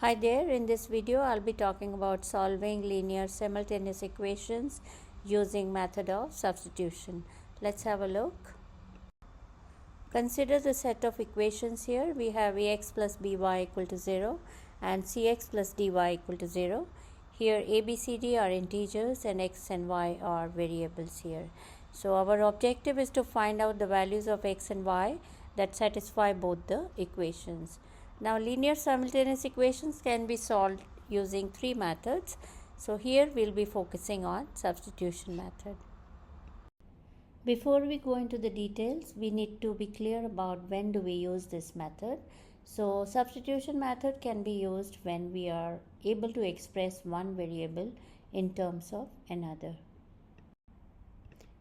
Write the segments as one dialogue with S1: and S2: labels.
S1: Hi there, in this video I'll be talking about solving linear simultaneous equations using method of substitution. Let's have a look. Consider the set of equations here. We have ax plus by equal to 0 and cx plus dy equal to 0. Here a, b, c, d are integers and x and y are variables here. So our objective is to find out the values of x and y that satisfy both the equations. Now linear simultaneous equations can be solved using three methods. So here we'll be focusing on substitution method. Before we go into the details, we need to be clear about when do we use this method. So substitution method can be used when we are able to express one variable in terms of another.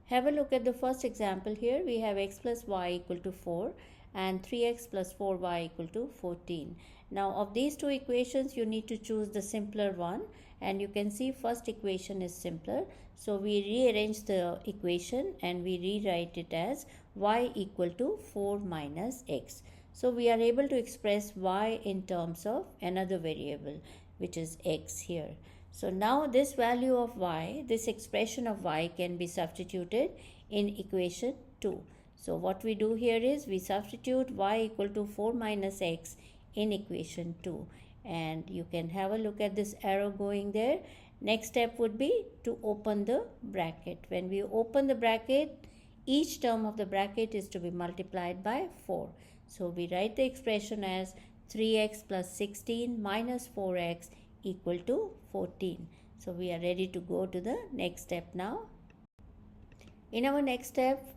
S1: Have a look at the first example here. We have x plus y equal to 4 and 3x plus 4y equal to 14. Now of these two equations you need to choose the simpler one, and you can see first equation is simpler. So we rearrange the equation and we rewrite it as y equal to 4 minus x. So we are able to express y in terms of another variable which is x here. So now this value of y, this expression of y can be substituted in equation 2. So what we do here is we substitute y equal to 4 minus x in equation 2. And you can have a look at this arrow going there. Next step would be to open the bracket. When we open the bracket, each term of the bracket is to be multiplied by 4. So we write the expression as 3x plus 16 minus 4x equal to 14. So we are ready to go to the next step now. In our next step,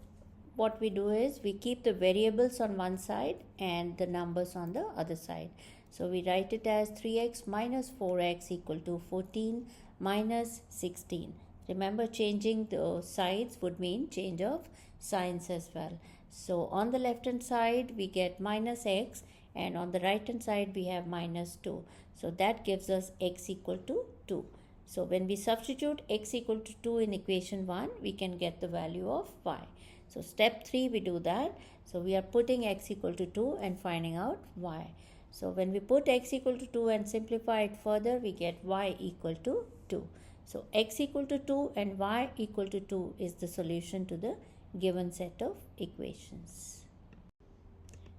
S1: what we do is we keep the variables on one side and the numbers on the other side. So we write it as 3x minus 4x equal to 14 minus 16. Remember, changing the sides would mean change of signs as well. So on the left hand side we get minus x, and on the right hand side we have minus 2. So that gives us x equal to 2. So when we substitute x equal to 2 in equation 1, we can get the value of y. So step 3 we do that. So we are putting x equal to 2 and finding out y. So when we put x equal to 2 and simplify it further, we get y equal to 2. So x equal to 2 and y equal to 2 is the solution to the given set of equations.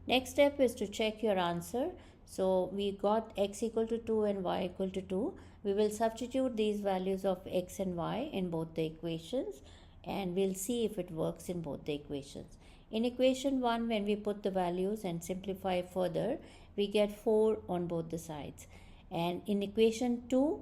S1: Next step is to check your answer. So we got x equal to 2 and y equal to 2. We will substitute these values of x and y in both the equations, and we'll see if it works in both the equations. In equation 1, when we put the values and simplify further, we get 4 on both the sides. And in equation 2,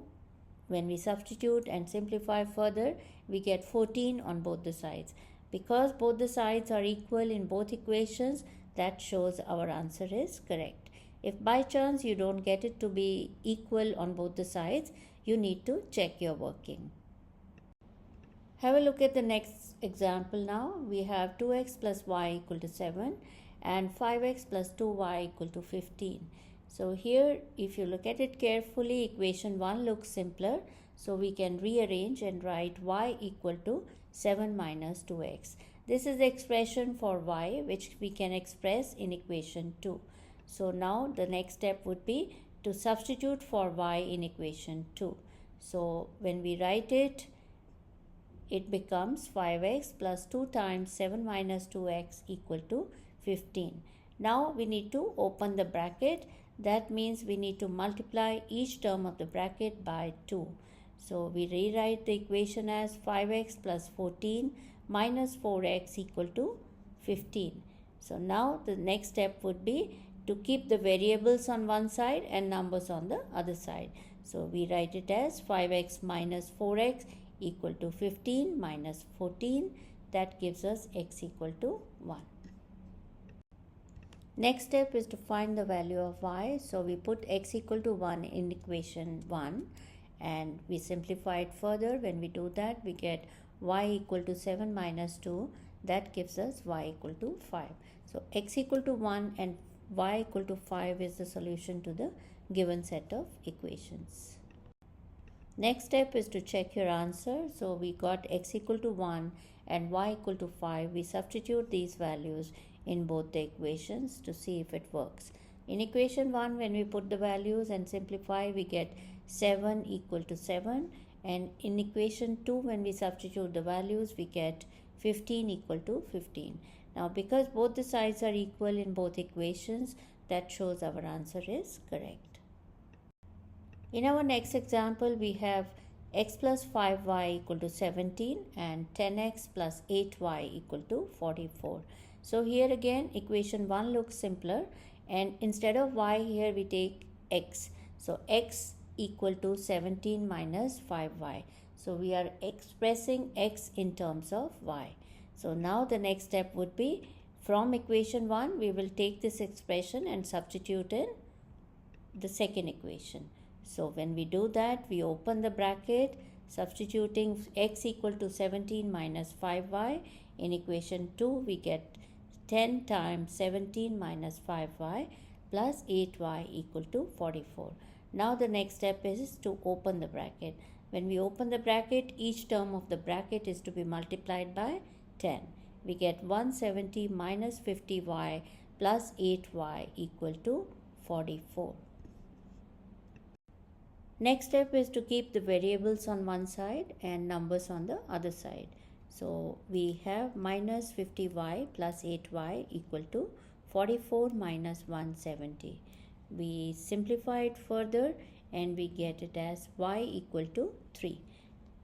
S1: when we substitute and simplify further, we get 14 on both the sides. Because both the sides are equal in both equations, that shows our answer is correct. If by chance you don't get it to be equal on both the sides, you need to check your working. Have a look at the next example now. We have 2x plus y equal to 7 and 5x plus 2y equal to 15. So here, if you look at it carefully, equation 1 looks simpler. So we can rearrange and write y equal to 7 minus 2x. This is the expression for y which we can express in equation 2. So now the next step would be to substitute for y in equation 2. So when we write it, it becomes 5x plus 2 times 7 minus 2x equal to 15. Now we need to open the bracket. That means we need to multiply each term of the bracket by 2. So we rewrite the equation as 5x plus 14 minus 4x equal to 15. So now the next step would be to keep the variables on one side and numbers on the other side. So we write it as 5x minus 4x equal to 15 minus 14. That gives us x equal to 1. Next step is to find the value of y. So we put x equal to 1 in equation 1 and we simplify it further. When we do that, we get y equal to 7 minus 2. That gives us y equal to 5. So x equal to 1 and y equal to 5 is the solution to the given set of equations. Next step is to check your answer. So we got x equal to 1 and y equal to 5. We substitute these values in both the equations to see if it works. In equation 1, when we put the values and simplify, we get 7 equal to 7. And in equation 2, when we substitute the values, we get 15 equal to 15. Now, because both the sides are equal in both equations, that shows our answer is correct. In our next example, we have x plus 5y equal to 17 and 10x plus 8y equal to 44. So here again, equation 1 looks simpler, and instead of y here we take x. So x equal to 17 minus 5y. So we are expressing x in terms of y. So now the next step would be, from equation 1 we will take this expression and substitute in the second equation. So when we do that, we open the bracket, substituting x equal to 17 minus 5y. In equation 2 we get 10 times 17 minus 5y plus 8y equal to 44. Now the next step is to open the bracket. When we open the bracket, each term of the bracket is to be multiplied by 10. We get 170 minus 50y plus 8y equal to 44. Next step is to keep the variables on one side and numbers on the other side. So we have minus 50y plus 8y equal to 44 minus 170. We simplify it further and we get it as y equal to 3.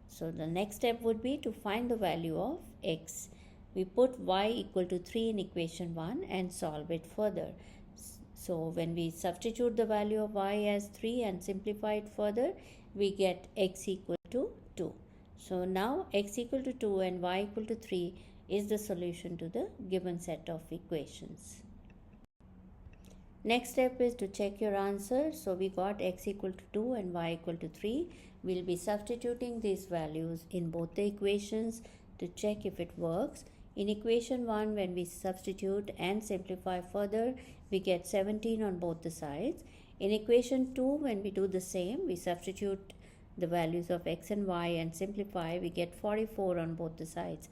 S1: So the next step would be to find the value of x. We put y equal to 3 in equation 1 and solve it further. So when we substitute the value of y as 3 and simplify it further, we get x equal to 2. So now x equal to 2 and y equal to 3 is the solution to the given set of equations. Next step is to check your answer. So we got x equal to 2 and y equal to 3. We'll be substituting these values in both the equations to check if it works. In equation 1, when we substitute and simplify further, we get 17 on both the sides. In equation 2, when we do the same, we substitute the values of x and y and simplify, we get 44 on both the sides.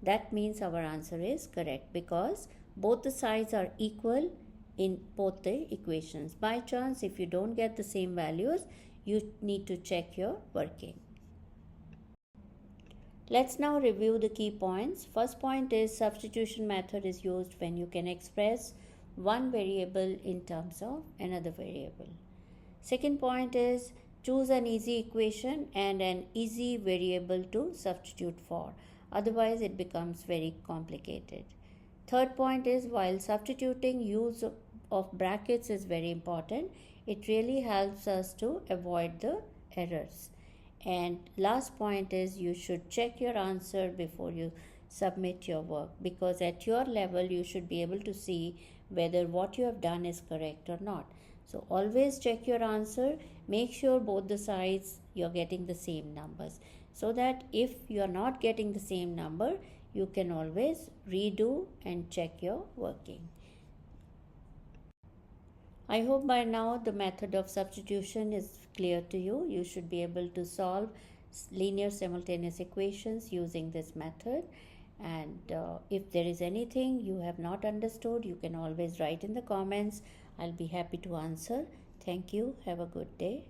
S1: That means our answer is correct because both the sides are equal in both the equations. By chance, if you don't get the same values, you need to check your working. Let's now review the key points. First point is substitution method is used when you can express one variable in terms of another variable. Second point is choose an easy equation and an easy variable to substitute for. Otherwise, it becomes very complicated. Third point is while substituting, use of brackets is very important. It really helps us to avoid the errors. And last point is you should check your answer before you submit your work, because at your level you should be able to see whether what you have done is correct or not. So always check your answer, make sure both the sides you're getting the same numbers, so that if you're not getting the same number, you can always redo and check your working. I hope by now the method of substitution is clear to you. You should be able to solve linear simultaneous equations using this method. And if there is anything you have not understood, you can always write in the comments. I'll be happy to answer. Thank you. Have a good day.